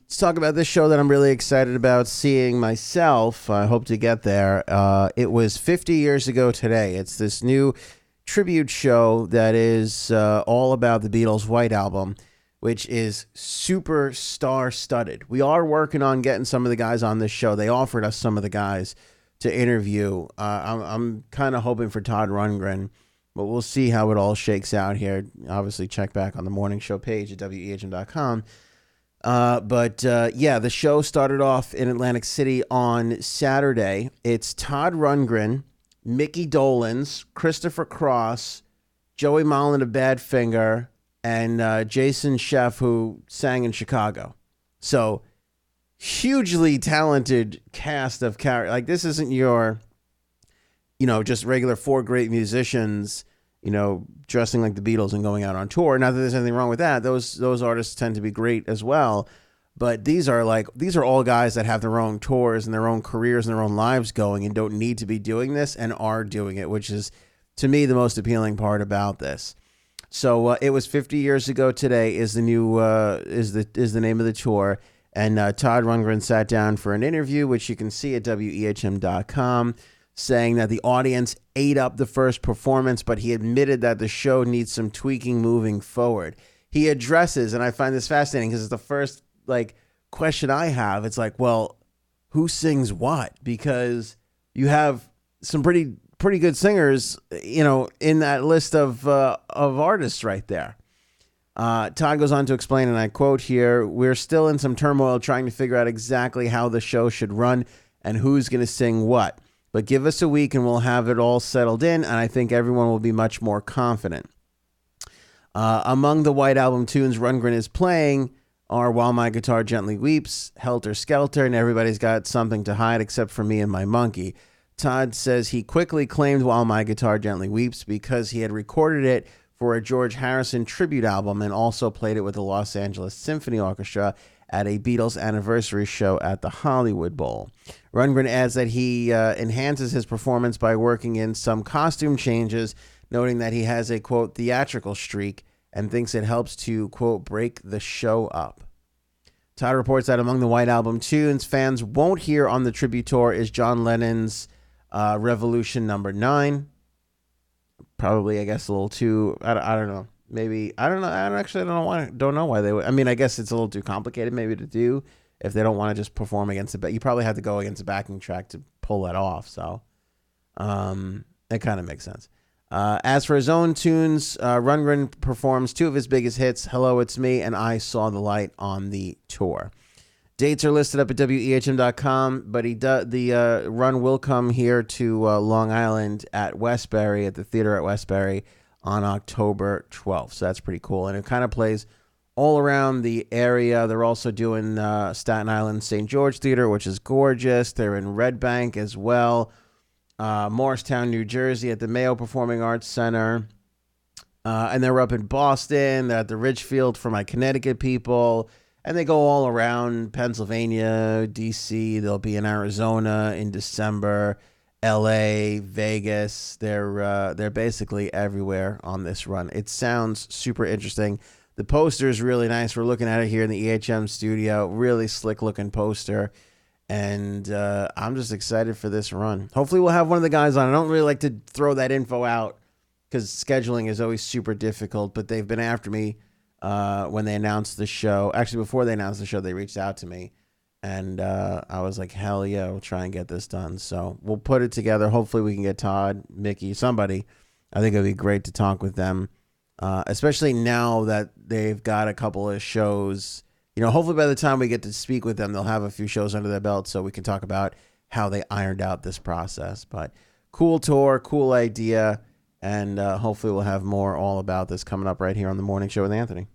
Let's talk about this show that I'm really excited about seeing myself. I hope to get there. It was 50 years ago today. It's this new tribute show that is all about the Beatles White Album, which is super star-studded. We are working on getting some of the guys on this show. They offered us some of the guys to interview. I'm kind of hoping for Todd Rundgren, but we'll see how it all shakes out here. Obviously, check back on the morning show page at wehm.com. The show started off in Atlantic City on Saturday. It's Todd Rundgren, Micky Dolenz, Christopher Cross, Joey Molland of Badfinger, and Jason Scheff, who sang in Chicago. So, hugely talented cast of characters. Like, this isn't your, just regular four great musicians, dressing like the Beatles and going out on tour. Not that there's anything wrong with that. Those artists tend to be great as well. But these are all guys that have their own tours and their own careers and their own lives going and don't need to be doing this and are doing it, which is, to me, the most appealing part about this. So it was 50 years ago today is the new is the name of the tour. And Todd Rundgren sat down for an interview, which you can see at wehm.com. saying that the audience ate up the first performance, but he admitted that the show needs some tweaking moving forward. He addresses, and I find this fascinating because it's the first question I have. It's like, well, who sings what? Because you have some pretty good singers, in that list of artists right there. Todd goes on to explain, and I quote here, "We're still in some turmoil trying to figure out exactly how the show should run and who's going to sing what. But give us a week and we'll have it all settled in, and I think everyone will be much more confident." Among the White Album tunes Rundgren is playing are While My Guitar Gently Weeps, Helter Skelter, and Everybody's Got Something to Hide Except for Me and My Monkey. Todd says he quickly claimed While My Guitar Gently Weeps because he had recorded it for a George Harrison tribute album and also played it with the Los Angeles Symphony Orchestra at a Beatles anniversary show at the Hollywood Bowl. Rundgren adds that he enhances his performance by working in some costume changes, noting that he has a, quote, theatrical streak and thinks it helps to, quote, break the show up. Todd reports that among the White Album tunes fans won't hear on the tribute tour is John Lennon's Revolution Number 9. Probably, I guess, a little too, I don't know. Maybe, I don't know. Don't know why they would. I mean, I guess it's a little too complicated maybe to do if they don't want to just perform against it. But you probably have to go against a backing track to pull that off. So it kind of makes sense. As for his own tunes, Rundgren performs two of his biggest hits, Hello, It's Me, and I Saw the Light on the tour. Dates are listed up at wehm.com, but the run will come here to Long Island at Westbury, at the theater at Westbury, on October 12th. So that's pretty cool. And it kind of plays all around the area. They're also doing Staten Island St. George Theater, which is gorgeous. They're in Red Bank as well. Morristown, New Jersey at the Mayo Performing Arts Center. And they're up in Boston. They're at the Ridgefield for my Connecticut people. And they go all around Pennsylvania, D.C. They'll be in Arizona in December. LA, Vegas, they're basically everywhere on this run. It sounds super interesting. The poster is really nice. We're looking at it here in the EHM studio. Really slick looking poster. And I'm just excited for this run. Hopefully we'll have one of the guys on. I don't really like to throw that info out because scheduling is always super difficult, but they've been after me when they announced the show. Actually, before they announced the show, they reached out to me. And I was like, hell yeah, we'll try and get this done. So we'll put it together. Hopefully we can get Todd, Mickey, somebody. I think it would be great to talk with them, especially now that they've got a couple of shows. Hopefully by the time we get to speak with them, they'll have a few shows under their belt so we can talk about how they ironed out this process. But cool tour, cool idea, and hopefully we'll have more all about this coming up right here on The Morning Show with Anthony.